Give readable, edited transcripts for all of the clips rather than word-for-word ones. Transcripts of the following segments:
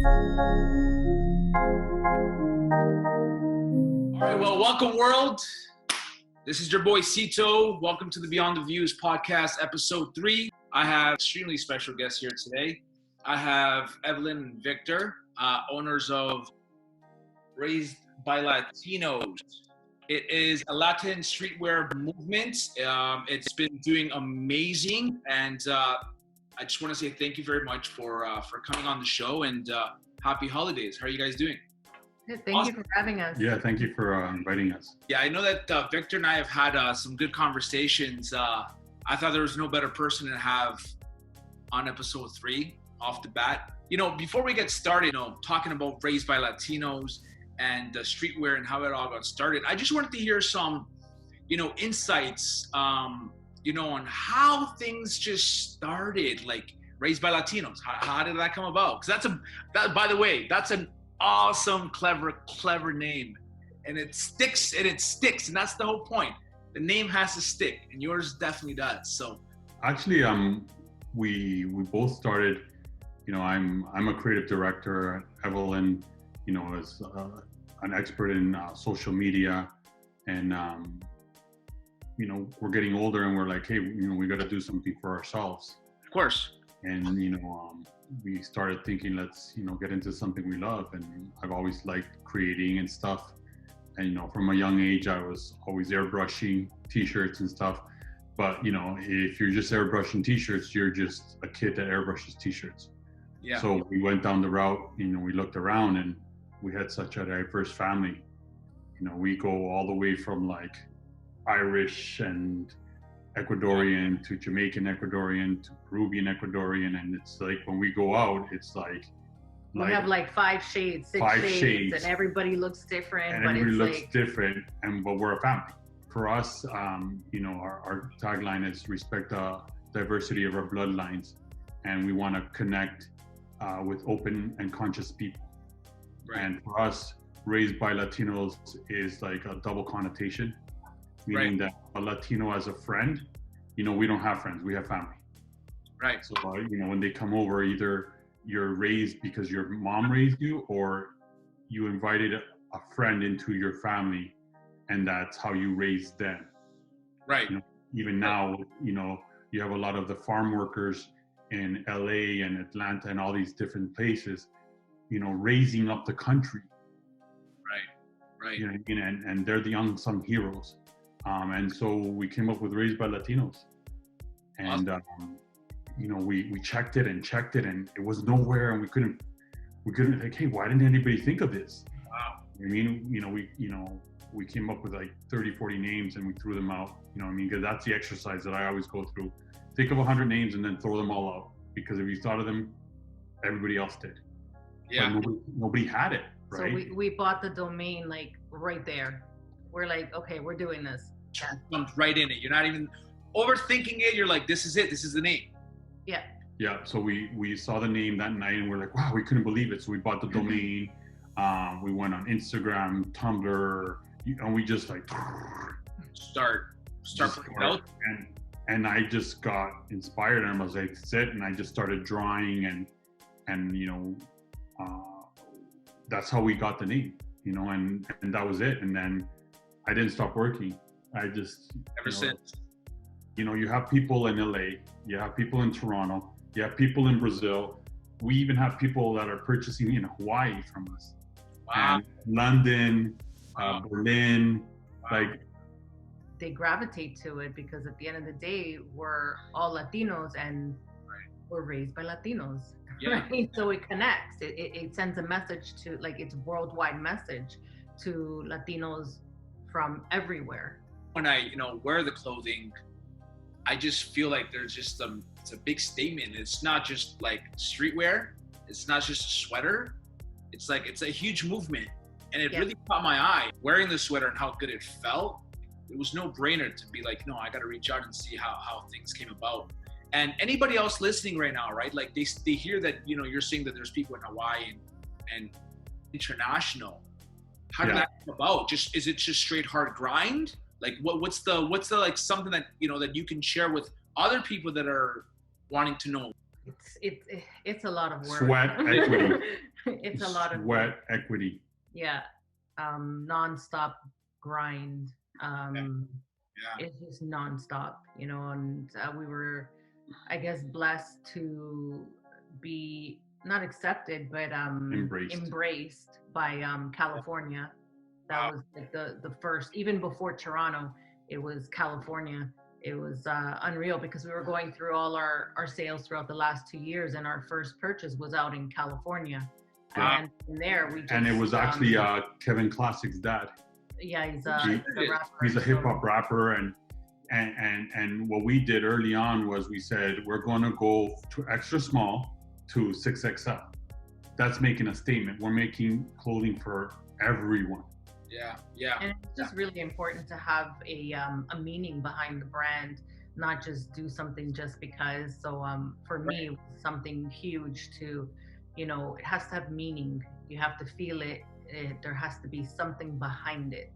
All right, well, welcome world. This is your boy Cito. Welcome to the Beyond the Views podcast, episode 3. I have extremely special guests here today. I have Evelyn and Victor, owners of Raised by Latinos. It is a Latin streetwear movement. It's been doing amazing, and I just want to say thank you very much for coming on the show, and happy holidays. How are you guys doing? Thank you for having us. Yeah, thank you for inviting us. Yeah, I know that Victor and I have had some good conversations. I thought there was no better person to have on episode 3 off the bat. You know, before we get started, talking about Raised by Latinos and streetwear and how it all got started, I just wanted to hear some, insights, on how things just started, like Raised by Latinos. How did that come about? Because by the way, that's an awesome, clever name, and it sticks, and that's the whole point. The name has to stick, and yours definitely does. So actually, we both started. I'm a creative director. Evelyn, is an expert in social media, and we're getting older, and we're like, hey, we got to do something for ourselves. Of course. And we started thinking, let's get into something we love. And I've always liked creating and stuff. And from a young age, I was always airbrushing t-shirts and stuff. But if you're just airbrushing t-shirts, you're just a kid that airbrushes t-shirts. Yeah. So we went down the route. We looked around, and we had such a diverse family. We go all the way from like Irish and Ecuadorian to Jamaican Ecuadorian to Peruvian Ecuadorian, and it's like when we go out, it's like we have like 5 shades, 6 shades, and everybody looks different. And everybody looks different, but we're a family. For us, our tagline is respect the diversity of our bloodlines, and we want to connect with open and conscious people. Right. And for us, Raised by Latinos is like a double connotation. Meaning that a Latino as a friend, we don't have friends, we have family. Right. So, when they come over, either you're raised because your mom raised you, or you invited a friend into your family, and that's how you raised them. Right. Even now, you have a lot of the farm workers in LA and Atlanta and all these different places, raising up the country. Right. And they're the unsung heroes. And so we came up with Raised by Latinos, and awesome. We checked it, and it was nowhere, and we couldn't like, hey, why didn't anybody think of this? Wow. We came up with like 30-40 names, and we threw them out, because that's the exercise that I always go through. Think of 100 names and then throw them all out, because if you thought of them, everybody else did. Yeah. But nobody had it, right? So we bought the domain like right there. We're like, okay, we're doing this. Jumped right in it. You're not even overthinking it. You're like, this is it. This is the name. Yeah. Yeah. So we saw the name that night, and we're like, wow, we couldn't believe it. So we bought the domain. We went on Instagram, Tumblr, and we just like start out. And I just got inspired, and I was like, that's it. And I just started drawing, and that's how we got the name. And that was it. And then I didn't stop working. I just ever since. You have people in LA, you have people in Toronto, you have people in Brazil. We even have people that are purchasing in Hawaii from us. Wow. And London, Berlin, wow. Like they gravitate to it because at the end of the day, we're all Latinos, and we're raised by Latinos. Yeah. Right? So it connects. It sends a message to, like, it's a worldwide message to Latinos from everywhere. When I, wear the clothing, I just feel like there's just it's a big statement. It's not just like streetwear. It's not just a sweater. It's like, it's a huge movement. And it really caught my eye. Wearing the sweater and how good it felt, it was no brainer to be like, no, I got to reach out and see how things came about. And anybody else listening right now, right? Like they hear that, you're saying that there's people in Hawaii and international. How did that come about? Is it just straight hard grind? Like what's the like something that, that you can share with other people that are wanting to know? It's a lot of work. Sweat equity. It's a lot of sweat equity. yeah, nonstop grind. Yeah. It's just nonstop, you know. And we were, I guess, blessed to be not accepted, but embraced by California. That Wow. was like the first, even before Toronto, it was California. It was unreal because we were going through all our sales throughout the last 2 years, and our first purchase was out in California. Wow. And from there, we just, And it was actually Kevin Classic's dad. yeah, he's He- a rapper. He's a hip hop so- rapper, and what we did early on was we said we're going to go to extra small to 6XL. That's making a statement. We're making clothing for everyone. Yeah. And it's just really important to have a meaning behind the brand, not just do something just because. So for me, it was something huge to, you know, it has to have meaning. You have to feel it. There has to be something behind it.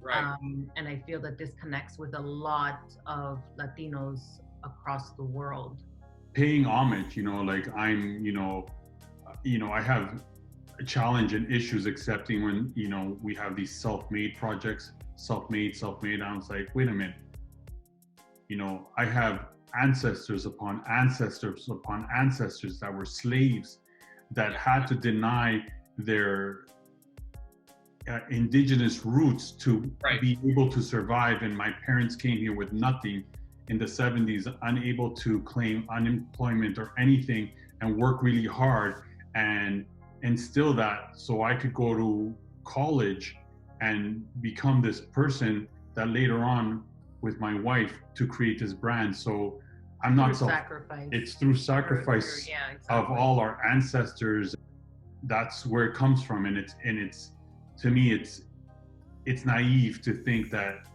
Right. And I feel that this connects with a lot of Latinos across the world. Paying homage, you know, like I'm, I have a challenge and issues accepting when, we have these self-made projects, self-made. I was like, wait a minute, I have ancestors upon ancestors upon ancestors that were slaves that had to deny their indigenous roots to Right. be able to survive. And my parents came here with nothing in the 70s, unable to claim unemployment or anything, and work really hard and instill that so I could go to college and become this person that later on with my wife to create this brand. So I'm not Through sacrifice. it's through sacrifice Yeah, of exactly. all our ancestors. That's where it comes from. And it's to me, it's naive to think that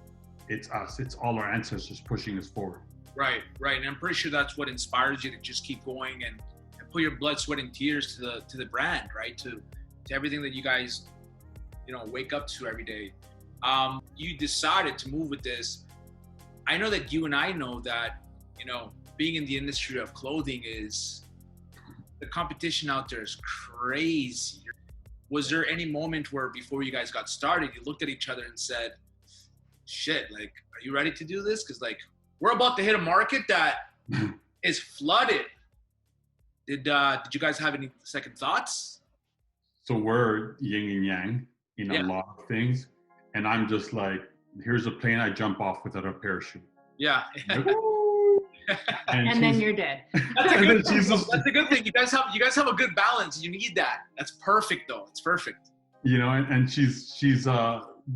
it's us. It's all our ancestors pushing us forward. Right. And I'm pretty sure that's what inspires you to just keep going and put your blood, sweat, and tears to the brand, right? To everything that you guys, wake up to every day. You decided to move with this. I know that you and I know that, being in the industry of clothing the competition out there is crazy. Was there any moment where before you guys got started, you looked at each other and said, shit, like, are you ready to do this? Because like, we're about to hit a market that is flooded. Did you guys have any second thoughts? So we're yin and yang in a lot of things. And I'm just like, here's a plane, I jump off without a parachute. Yeah. And then you're dead. That's a good thing. You guys have a good balance. You need that. That's perfect though. It's perfect. And she's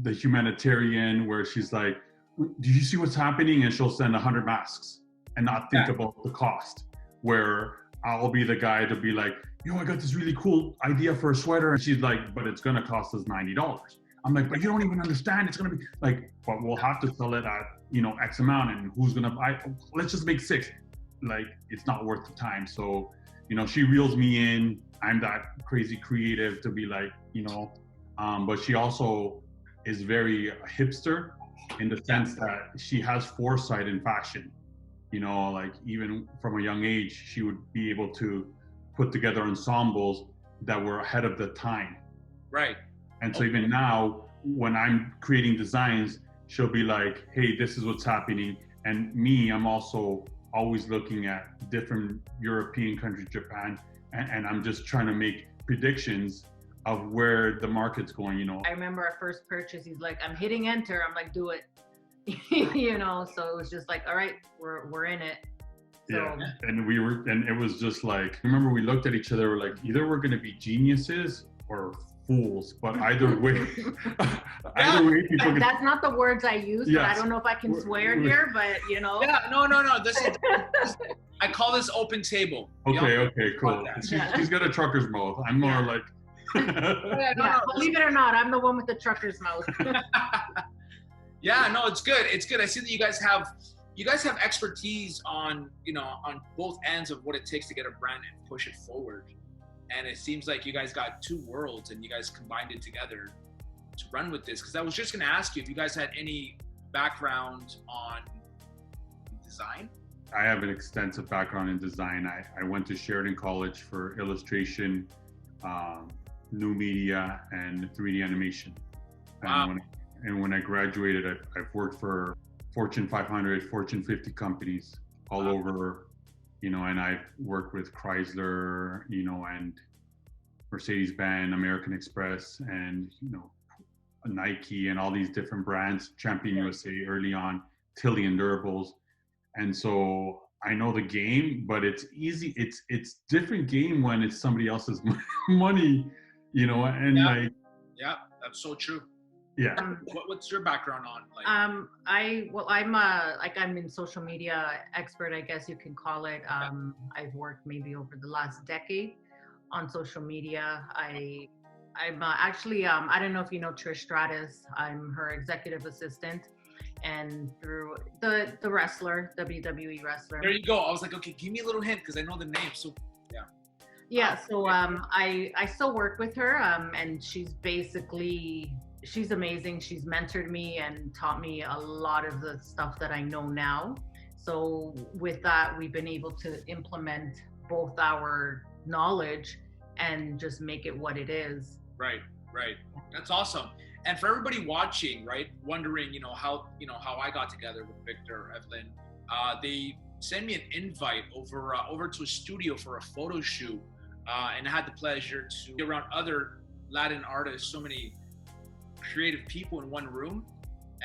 the humanitarian where she's like, do you see what's happening? And she'll send 100 masks and not think about the cost. Where I'll be the guy to be like, I got this really cool idea for a sweater. And she's like, but it's going to cost us $90. I'm like, but you don't even understand. It's going to be like, but we'll have to sell it at, X amount, and who's going to buy? Let's just make 6. Like, it's not worth the time. So, she reels me in. I'm that crazy creative to be like, but she also is very hipster in the sense that she has foresight in fashion. Like even from a young age, she would be able to put together ensembles that were ahead of the time. Right. And so even now, when I'm creating designs, she'll be like, hey, this is what's happening. And me, I'm also always looking at different European countries, Japan, and I'm just trying to make predictions of where the market's going, I remember our first purchase, he's like, I'm hitting enter. I'm like, do it. So it was just like, all right, we're in it. So, yeah. And it was just like, remember we looked at each other, we're like, either we're going to be geniuses or fools, but either way, people can... That's not the words I use, but I don't know if I can swear here, but Yeah, no. I call this open table. Okay, cool. She's got a trucker's mouth. I'm more like... Believe it or not, I'm the one with the trucker's mouth. Yeah, no, it's good. It's good. I see that you guys have expertise on both ends of what it takes to get a brand and push it forward. And it seems like you guys got two worlds and you guys combined it together to run with this. Because I was just going to ask you if you guys had any background on design. I have an extensive background in design. I went to Sheridan College for illustration. new media and 3D animation. Wow. And when I graduated, I've worked for Fortune 500, Fortune 50 companies all over, you know, and I've worked with Chrysler, you know, and Mercedes-Benz, American Express, and, you know, Nike and all these different brands, Champion USA early on, Tilly and Durables. And so I know the game, but it's easy. It's different game when it's somebody else's money, you know, and like. Yeah, that's so true. Yeah. What's your background on? Like, I'm in social media expert, I guess you can call it. I've worked maybe over the last decade on social media. I'm actually, I don't know if you know Trish Stratus. I'm her executive assistant, and through the wrestler, WWE wrestler. There you go. I was like, okay, give me a little hint because I know the name. So yeah. So I still work with her, and she's amazing. She's mentored me and taught me a lot of the stuff that I know now. So with that, we've been able to implement both our knowledge and just make it what it is. Right. That's awesome. And for everybody watching, right, wondering, how I got together with Victor, Evelyn, they sent me an invite over to a studio for a photo shoot, and I had the pleasure to be around other Latin artists, so many creative people in one room.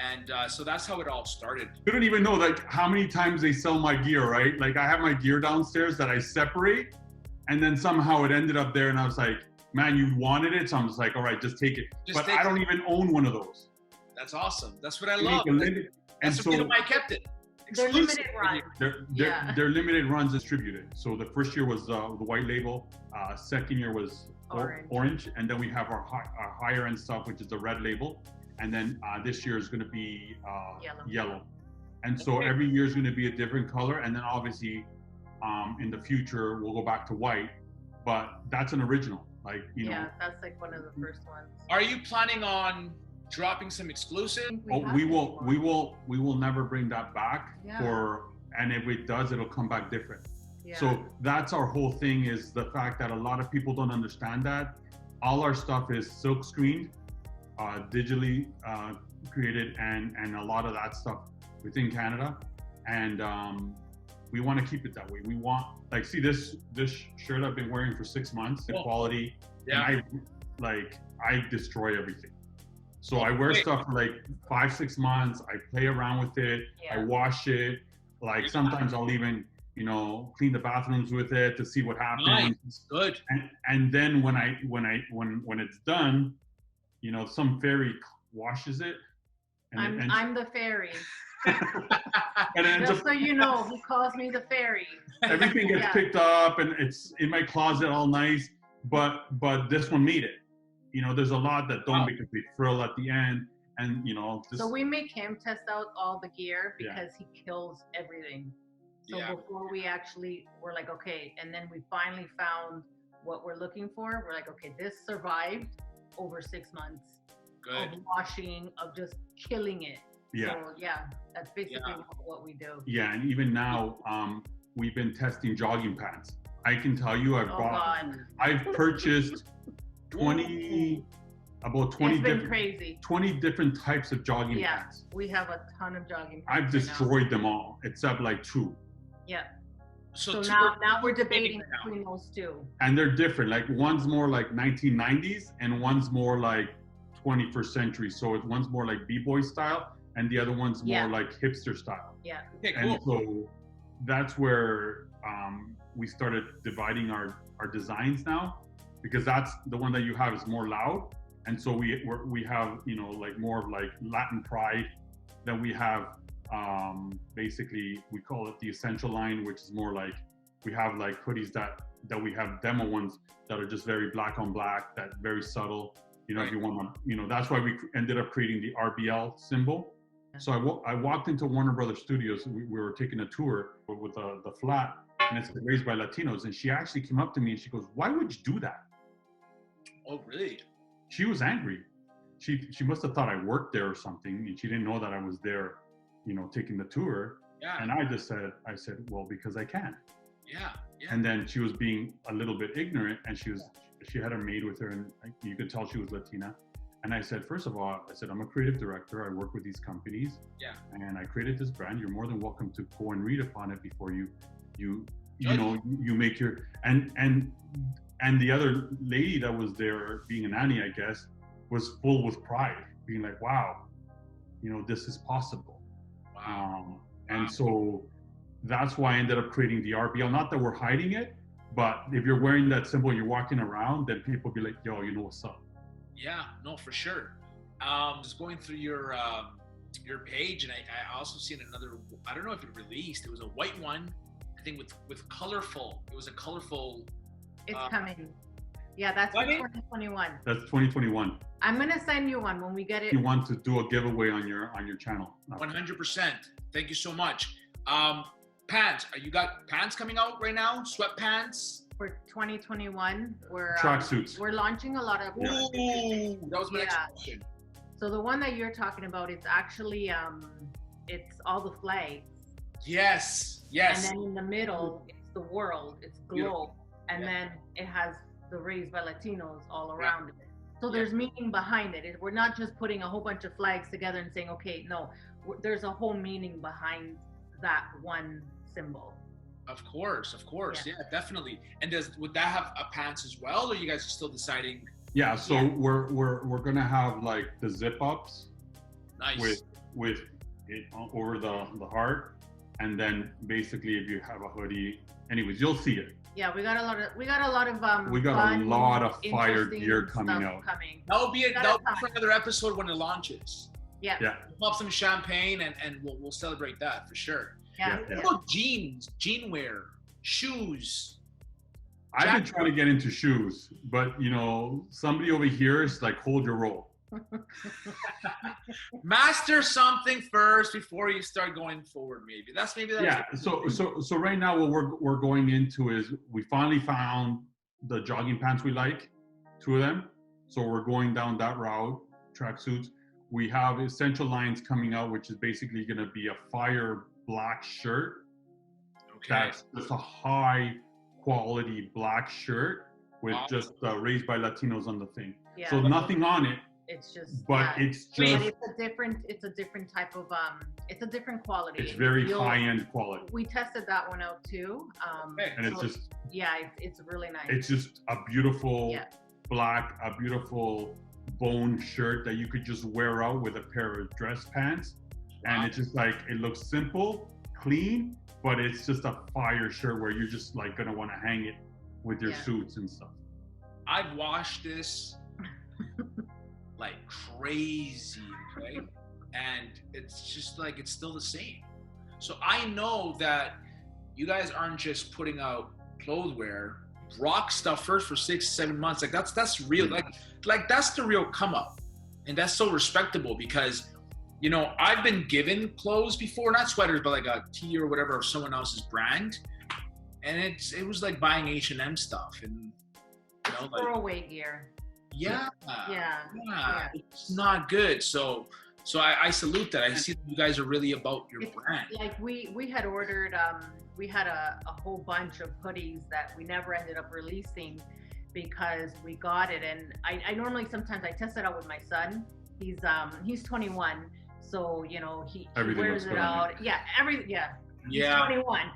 And so that's how it all started. You don't even know like how many times they sell my gear, right? Like I have my gear downstairs that I separate, and then somehow it ended up there, and I was like, man, you wanted it, so I'm just like, all right, just take it. But I don't even own one of those. That's awesome. That's what I love. That's the reason why I kept it. They're limited runs. They're limited runs distributed. So the first year was the white label. Second year was orange, and then we have our higher end stuff, which is the red label. And then this year is going to be yellow. And so every year is going to be a different color. And then obviously in the future, we'll go back to white. But that's an original. Like, Yeah, that's like one of the first ones. Are you planning on dropping some exclusive? We will never bring that back and if it does, it'll come back different. Yeah. So that's our whole thing, is the fact that a lot of people don't understand that all our stuff is silk screened, digitally created, and a lot of that stuff within Canada, and we want to keep it that way. We want, like, see this shirt I've been wearing for 6 months, the quality, and I destroy everything. So I wear stuff for like 5-6 months. I play around with it. I wash it. Like sometimes I'll even, clean the bathrooms with it to see what happens. Nice. Good. And then when it's done, some fairy washes it. I'm the fairy. And then just so you know, who calls me the fairy. Everything gets picked up and it's in my closet all nice, but this one made it. There's a lot that don't because they frill at the end, and so we make him test out all the gear because he kills everything. So before we're like, okay, and then we finally found what we're looking for. We're like, okay, this survived over 6 months of washing, of just killing it. So that's basically what we do. Yeah, and even now, we've been testing jogging pants. I can tell you, I've purchased 20 different types of jogging pants. We have a ton of jogging pants. I've destroyed them all except like 2. Yeah. So now we're debating between those 2. And they're different. Like one's more like 1990s and one's more like 21st century. So one's more like b-boy style and the other one's more like hipster style. Yeah. Okay, cool. And so that's where we started dividing our designs now, because that's the one that you have is more loud. And so we have, like more of like Latin pride. Then we have, basically we call it the essential line, which is more like, we have like hoodies that we have demo ones that are just very black on black, that very subtle, if you want to, that's why we ended up creating the RBL symbol. So I walked into Warner Brothers Studios. We were taking a tour with the flat, and it's Raised by Latinos. And she actually came up to me and she goes, "Why would you do that?" Oh, really? She was angry. She must have thought I worked there or something, and she didn't know that I was there, taking the tour. Yeah. And I said, well, because I can. Yeah. And then she was being a little bit ignorant, and she had a maid with her, and you could tell she was Latina. And I said, first of all, I said, I'm a creative director. I work with these companies. Yeah. And I created this brand. You're more than welcome to go and read upon it before you make your, and the other lady that was there being a nanny, I guess, was full with pride, being like, wow, this is possible. Wow. And so that's why I ended up creating the RBL. Not that we're hiding it, but if you're wearing that symbol, you're walking around, then people be like, yo, you know what's up. Yeah, no, for sure. Just going through your page, and I also seen another. I don't know if it released. It was a white one, I think with colorful. It was a colorful. It's coming. Yeah, that's for 2021. That's 2021. I'm gonna send you one when we get it. You want to do a giveaway on your channel? 100%. Thank you so much. Pants. You got pants coming out right now? Sweatpants. For 2021, tracksuits. We're launching a lot of. Ooh, that was my next question. So the one that you're talking about, it's actually it's all the flags. Yes. And then in the middle, it's the world, it's globe, and then it has the Raised by Latinos all around it. So there's meaning behind it. We're not just putting a whole bunch of flags together and saying, okay, no, there's a whole meaning behind that one symbol. Of course, yeah, definitely. And would that have a pants as well, or you guys are still deciding? Yeah, so we're gonna have like the zip ups, nice, with it over the heart, and then basically if you have a hoodie, anyways, you'll see it. Yeah, we got a lot of we got a lot of fire gear coming out. That'll be for another episode when it launches. Yeah. We'll pop some champagne and we'll celebrate that for sure. Yeah. What about jeans, jean wear, shoes? I've been trying to get into shoes, but somebody over here is like, hold your roll. Master something first before you start going forward. Maybe that's. Yeah. So right now what we're going into is we finally found the jogging pants we like, 2 of them. So we're going down that route. Tracksuits. We have Essential Lines coming out, which is basically going to be a fire black shirt. Okay. That's a high quality black shirt with just Raised by Latinos on the thing. Yeah. So nothing on it. It's just. But it's just. It's a different type of it's a different quality. It's very high end quality. We tested that one out too. And it's just. Yeah, it's really nice. It's just a beautiful black, a beautiful bone shirt that you could just wear out with a pair of dress pants. And it's just like, it looks simple, clean, but it's just a fire shirt where you're just like gonna want to hang it with your suits and stuff. I've washed this like crazy, right? And it's just like, it's still the same. So I know that you guys aren't just putting out clothes wear, rock stuff first for 6-7 months. Like that's real. Like that's the real come up. And that's so respectable because I've been given clothes before, not sweaters, but like a tee or whatever of someone else's brand. And it was like buying H&M stuff and throwaway gear. Yeah. Yeah. It's not good. So I salute that. I see that you guys are really about your brand. Like we had ordered, we had a whole bunch of hoodies that we never ended up releasing because we got it. And I normally, sometimes I test it out with my son. He's 21. So, he wears it out. He's 21.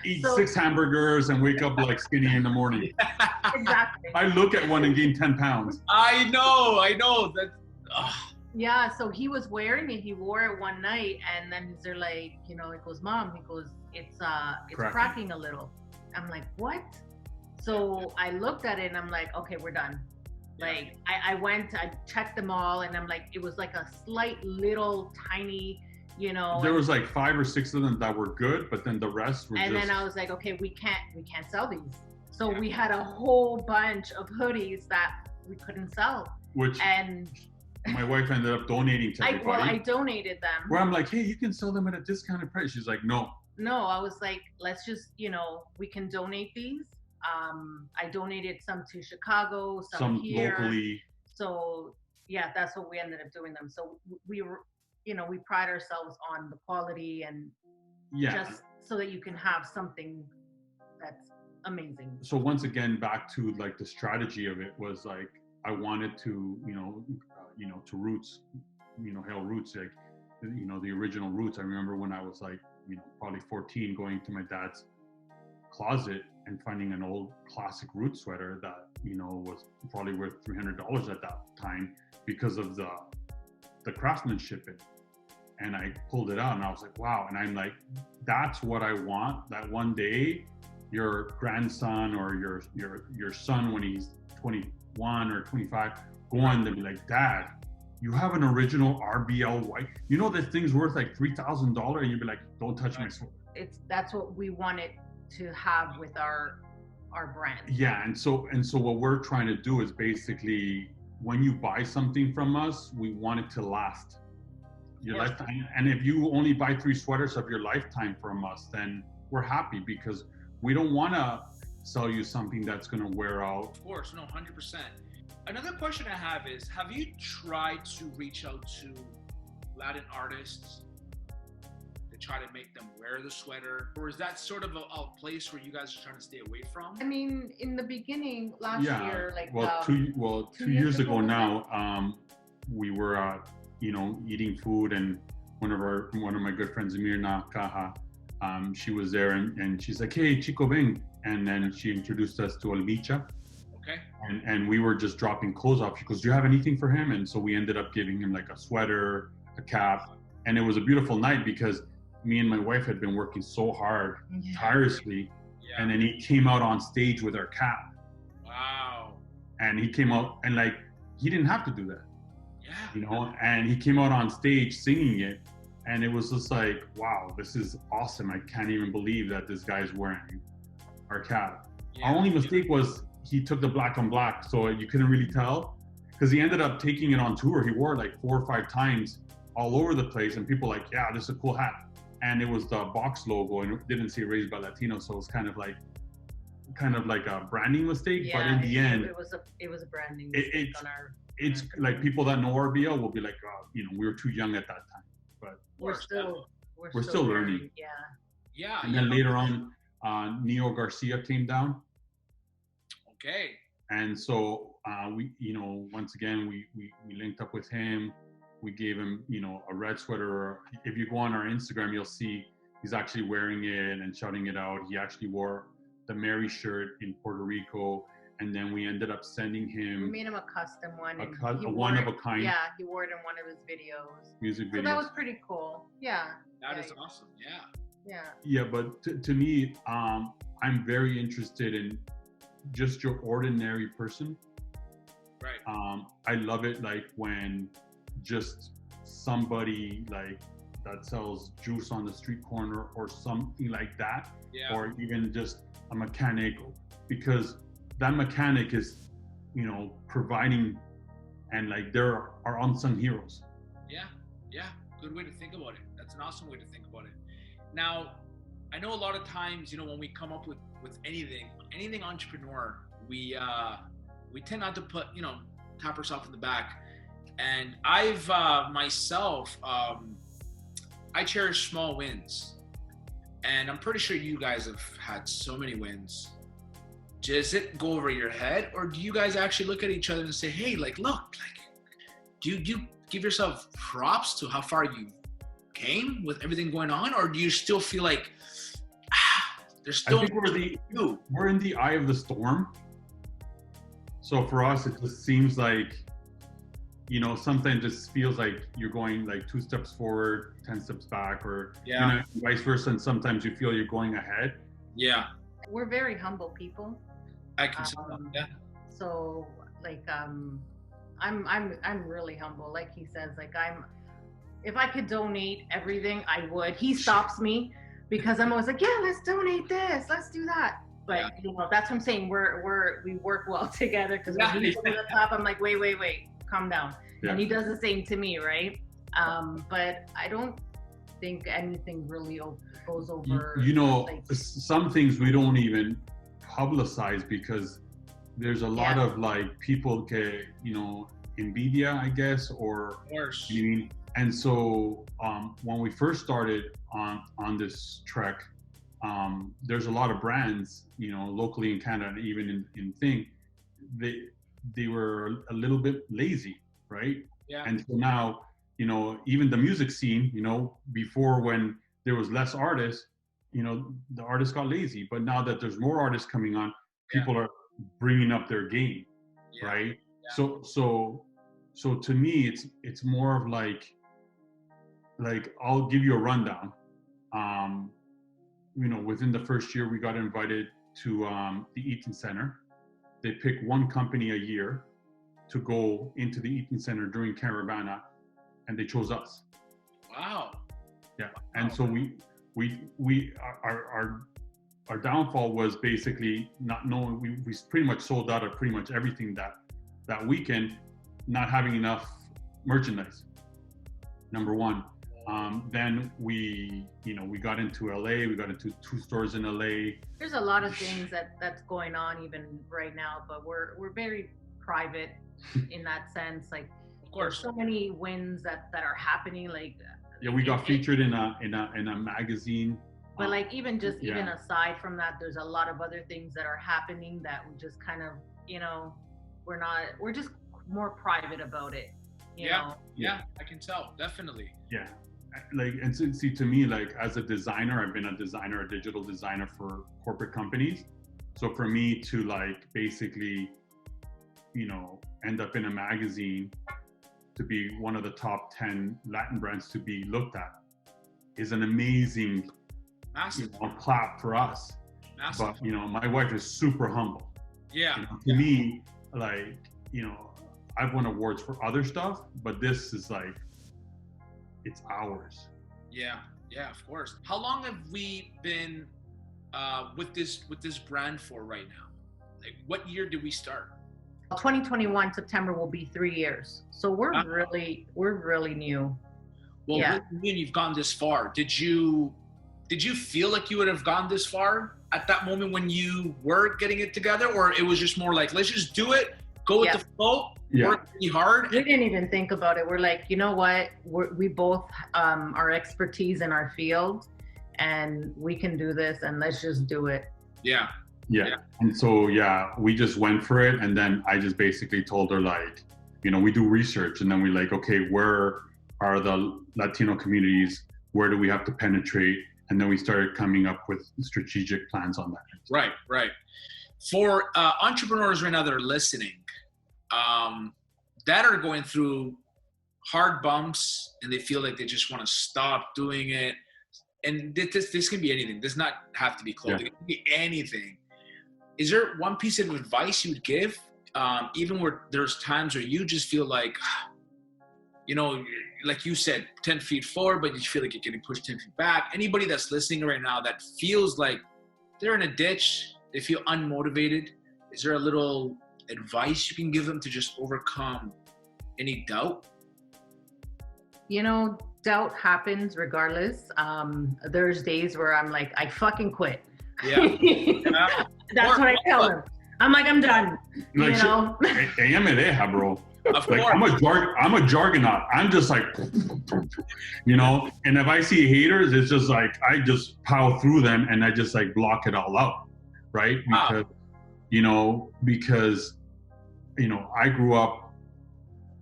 Eat 6 hamburgers and wake up like skinny in the morning. Exactly. I look at one and gain 10 pounds. I know. That. Yeah, so he was wearing it. He wore it one night, and then they're like, he goes, Mom, it's cracking a little. I'm like, what? So I looked at it and I'm like, okay, we're done. Like I checked them all, and I'm like, it was like a slight little tiny, There was like 5 or 6 of them that were good, but then the rest were then I was like, okay, we can't sell these. So we had a whole bunch of hoodies that we couldn't sell. And my wife ended up donating to everybody. I donated them. Where I'm like, hey, you can sell them at a discounted price. She's like, no. No, I was like, let's just, we can donate these. I donated some to Chicago, some here. Locally. So that's what we ended up doing them. So we were, we pride ourselves on the quality and just so that you can have something that's amazing. So once again, back to like the strategy of it was like, I wanted to, to roots, hail roots, like, the original roots. I remember when I was like, probably 14, going to my dad's closet and finding an old classic root sweater that, was probably worth $300 at that time because of the craftsmanship in it. And I pulled it out and I was like, wow. And I'm like, that's what I want, that one day your grandson or your son, when he's 21 or 25, go on and be like, Dad, you have an original RBL white. This thing's worth like $3,000, and you'd be like, don't touch my sweater. That's what we wanted to have with our brand. Yeah, and so what we're trying to do is basically, when you buy something from us, we want it to last your lifetime. And if you only buy 3 sweaters of your lifetime from us, then we're happy, because we don't want to sell you something that's going to wear out. Of course, no, 100%. Another question I have is, have you tried to reach out to Latin artists to try to make them wear the sweater? Or is that sort of a place where you guys are trying to stay away from? I mean, in the beginning, last year, like... Two years ago now, we were, eating food, and one of my good friends, Mirna Caja, she was there, and she's like, hey, Chico, ven. And then she introduced us to Albicha. Okay. And we were just dropping clothes off. She goes, do you have anything for him? And so we ended up giving him like a sweater, a cap. And it was a beautiful night, because me and my wife had been working so hard, tirelessly. Yeah. And then he came out on stage with our cap. Wow. And he came out, and like, he didn't have to do that. Yeah. And he came out on stage singing it. And it was just like, wow, this is awesome. I can't even believe that this guy's wearing our cap. Yeah. Our only mistake was he took the black on black, so you couldn't really tell, because he ended up taking it on tour. He wore it like 4 or 5 times all over the place, and people were like, yeah, this is a cool hat. And it was the box logo, and it didn't say Raised by Latinos, so it was kind of like a branding mistake. Yeah, but in the end, it was a branding mistake on our. It's like, people that know RBL will be like, we were too young at that time, but we're still learning. Yeah. Yeah. And then later on, Neo Garcia came down. Okay. And so we, once again, we linked up with him. We gave him, a red sweater. If you go on our Instagram, you'll see he's actually wearing it and shouting it out. He actually wore the Mary shirt in Puerto Rico. And then we ended up sending him. We made him a custom one. A one of a kind. Yeah, he wore it in one of his videos. Music videos. So that was pretty cool. Yeah. That is awesome. Yeah. Yeah. Yeah, but to me, I'm very interested in just your ordinary person. Right. I love it, like, when just somebody like that sells juice on the street corner or something like that, or even just a mechanic, because that mechanic is, providing, and like, they're our unsung heroes. Yeah, good way to think about it. That's an awesome way to think about it. Now, I know a lot of times, when we come up with anything entrepreneur, we tend not to put, tap ourselves in the back. And I've myself, I cherish small wins, and I'm pretty sure you guys have had so many wins. Does it go over your head, or do you guys actually look at each other and say, hey, like, look, like, do you give yourself props to how far you came with everything going on, or do you still feel like there's still? I think we're in the eye of the storm. So for us, it just seems like, sometimes it just feels like you're going like 2 steps forward, 10 steps back, or vice versa. And sometimes you feel you're going ahead. Yeah. We're very humble people. I can see that. Yeah. So like, I'm really humble. Like he says, like, if I could donate everything, I would. He stops me because I'm always like, yeah, let's donate this, let's do that. But that's what I'm saying. We work well together, because when he's over the top, I'm like, wait, calm down. Yeah. And he does the same to me, right? But I don't think anything really goes over. Some things we don't even publicize, because there's a lot of like people que, envidia, I guess, or and so when we first started on this trek, there's a lot of brands, locally in Canada and even in Thing, they were a little bit lazy, right? Yeah. And so now, even the music scene, before when there was less artists, the artists got lazy. But now that there's more artists coming on, people are bringing up their game, right? Yeah. So to me, it's more of like I'll give you a rundown. Within the first year, we got invited to the Eaton Center. They pick one company a year to go into the Eaton Center during Caravana, and they chose us. Wow. Yeah, and so our downfall was basically not knowing. We pretty much sold out of pretty much everything that weekend, not having enough merchandise. Number one. Then we got into LA. We got into 2 stores in LA. There's a lot of things that's going on even right now, but we're very private in that sense. Like, of course, so many wins that are happening. Like, we got featured in a magazine. But like even aside from that, there's a lot of other things that are happening that we just kind of we're just more private about it. You know? Yeah, I can tell, definitely. Yeah. Like, and see, to me, like, as a designer, I've been a digital designer for corporate companies. So for me to like basically, end up in a magazine to be one of the top 10 Latin brands to be looked at is an amazing clap for us. Massive. But my wife is super humble. Yeah. To me, like, I've won awards for other stuff, but this is like, it's ours. Yeah, of course. How long have we been with this brand for right now? Like, what year did we start? 2021 September will be 3 years. So we're really new. Well, yeah. What do you mean you've gone this far? Did you feel like you would have gone this far at that moment when you were getting it together, or it was just more like, let's just do it, go with the flow? Work really hard. We didn't even think about it. We're like, you know what? We both our expertise in our field, and we can do this, and let's just do it. Yeah. And so we just went for it, and then I just basically told her, like, we do research, and then we're like, okay, where are the Latino communities? Where do we have to penetrate? And then we started coming up with strategic plans on that. Right. For entrepreneurs right now that are listening, that are going through hard bumps and they feel like they just want to stop doing it. And this can be anything. Does not have to be clothing. It can be anything. Is there one piece of advice you would give, even where there's times where you just feel like, like you said, 10 feet forward, but you feel like you're getting pushed 10 feet back? Anybody that's listening right now that feels like they're in a ditch, they feel unmotivated, is there a little advice you can give them to just overcome any doubt? Doubt happens regardless. There's days where I'm like, I fucking quit. Yeah. That's what I tell them. I'm like, I'm done. Like, bro. Of like, course. I'm a jargonaut. I'm just like, and if I see haters, it's just like, I just power through them and I just like block it all out. Right. Because, I grew up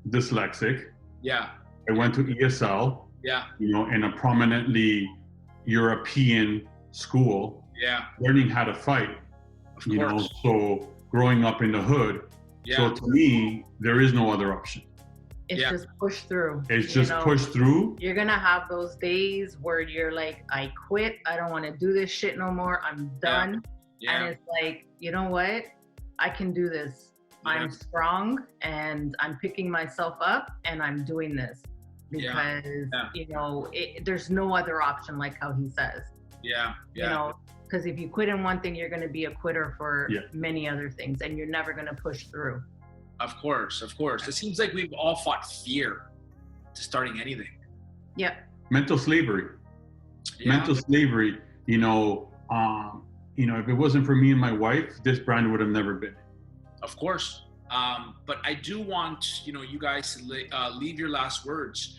dyslexic. Yeah. I went to ESL. Yeah. In a prominently European school. Yeah. Learning how to fight. Of course. So growing up in the hood. Yeah. So to me, there is no other option. It's just push through. It's just push through. You're going to have those days where you're like, I quit. I don't want to do this shit no more. I'm done. Yeah. And it's like, you know what? I can do this. Yeah. I'm strong and I'm picking myself up and I'm doing this because, there's no other option, like how he says. Yeah. Because if you quit in one thing, you're going to be a quitter for many other things, and you're never going to push through. Of course. It seems like we've all fought fear to starting anything. Yeah. Mental slavery. If it wasn't for me and my wife, this brand would have never been. Of course. But I do want, you guys to leave your last words,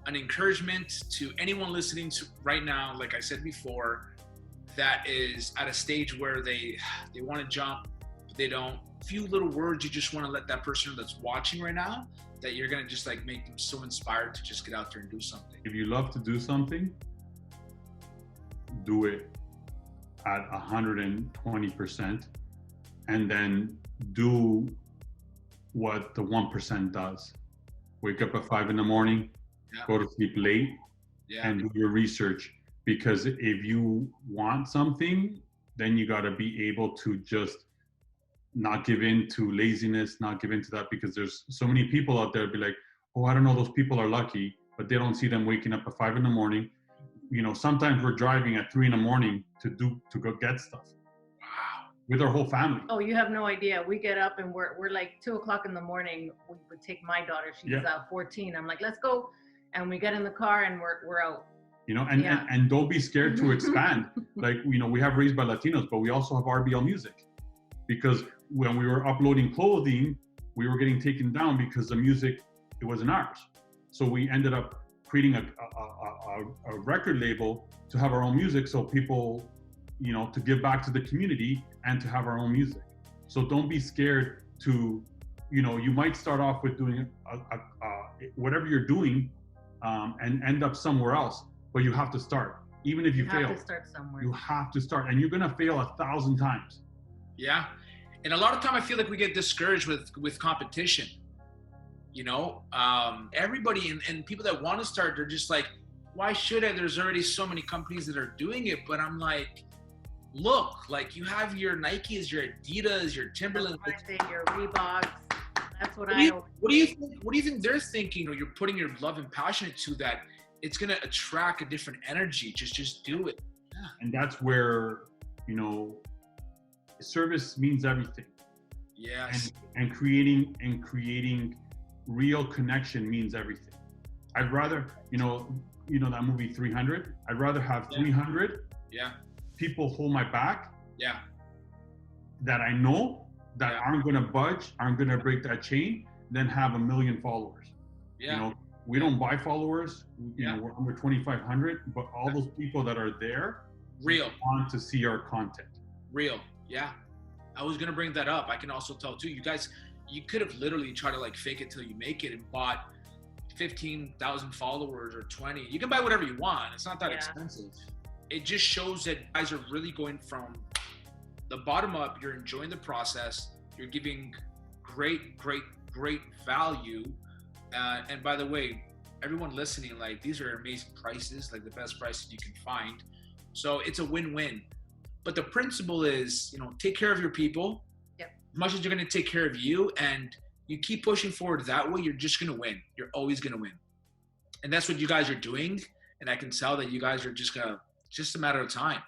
an encouragement to anyone listening to right now. Like I said before, that is at a stage where they want to jump, but they don't. A few little words you just want to let that person that's watching right now, that you're going to just like make them so inspired to just get out there and do something. If you love to do something, do it at 120%, and then do what the 1% does. Wake up at 5 a.m, go to sleep late, and do your research. Because if you want something, then you got to be able to just not give in to laziness, not give in to that, because there's so many people out there be like, oh, I don't know, those people are lucky, but they don't see them waking up at 5 a.m. You know, sometimes we're driving at 3 a.m. to go get stuff. Wow. With our whole family. Oh, you have no idea. We get up and we're like 2 o'clock in the morning. We would take my daughter. She's 14. I'm like, let's go. And we get in the car and we're out. You know, and don't be scared to expand. Like, you know, we have Raised by Latinos, but we also have RBL Music. Because when we were uploading clothing, we were getting taken down because the music, it wasn't ours. So we ended up creating a record label to have our own music, so people, you know, to give back to the community and to have our own music. So don't be scared to, you know, you might start off with doing whatever you're doing and end up somewhere else, but you have to start. Even if you fail, have to start somewhere. You have to start, and you're gonna fail 1,000 times. Yeah, and a lot of time I feel like we get discouraged with competition. You know, everybody and people that want to start, they're just like, why should I? There's already so many companies that are doing it. But I'm like, look, like you have your Nikes, your Adidas, your Timberlands, your Reeboks. That's what What do you think they're thinking? Or you're putting your love and passion into that? It's gonna attract a different energy. Just do it. Yeah. And that's where, you know, service means everything. Yes. And creating real connection means everything. I'd rather, you know that movie 300. I'd rather have 300 people hold my back. Yeah. That I know that aren't gonna budge, aren't gonna break that chain, than have 1 million followers. Yeah. You know, we don't buy followers. You know, we're under 2,500, but all those people that are there want to see our content. Real. Yeah. I was gonna bring that up. I can also tell too, you guys, you could have literally tried to like fake it till you make it and bought 15,000 followers or 20. You can buy whatever you want. It's not that expensive. It just shows that you guys are really going from the bottom up. You're enjoying the process. You're giving great value. And by the way, everyone listening, like these are amazing prices, like the best prices you can find. So it's a win-win. But the principle is, you know, take care of your people. As much as you're going to take care of you, and you keep pushing forward that way, you're just going to win. You're always going to win. And that's what you guys are doing. And I can tell that you guys are just a matter of time.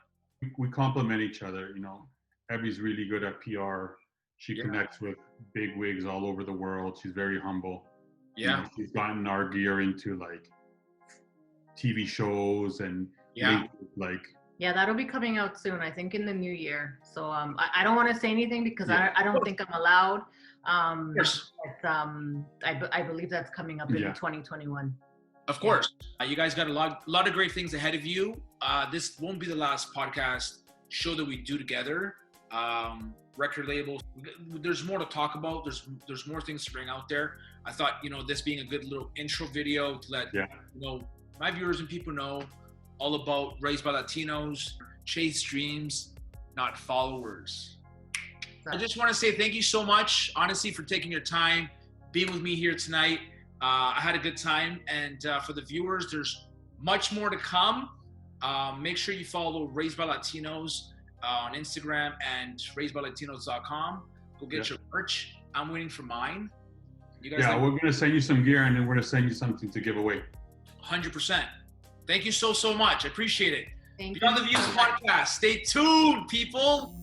We complement each other. You know, Abby's really good at PR. She connects with big wigs all over the world. She's very humble. Yeah. You know, she's gotten our gear into like TV shows and like. Yeah, that'll be coming out soon, I think in the new year. So I don't want to say anything because I don't think I'm allowed. But I believe that's coming up in 2021. Of course. You guys got a lot of great things ahead of you. This won't be the last podcast show that we do together. Record labels, there's more to talk about. There's more things to bring out there. I thought, you know, this being a good little intro video to let you know, my viewers and people know all about Raised by Latinos, chase dreams, not followers. I just want to say thank you so much, honestly, for taking your time, being with me here tonight. I had a good time. And for the viewers, there's much more to come. Make sure you follow Raised by Latinos on Instagram and raisedbylatinos.com. Go get your merch. I'm waiting for mine. You guys we're going to send you some gear, and then we're going to send you something to give away. 100%. Thank you so much. I appreciate it. Thank you. Beyond the Views podcast. Stay tuned, people.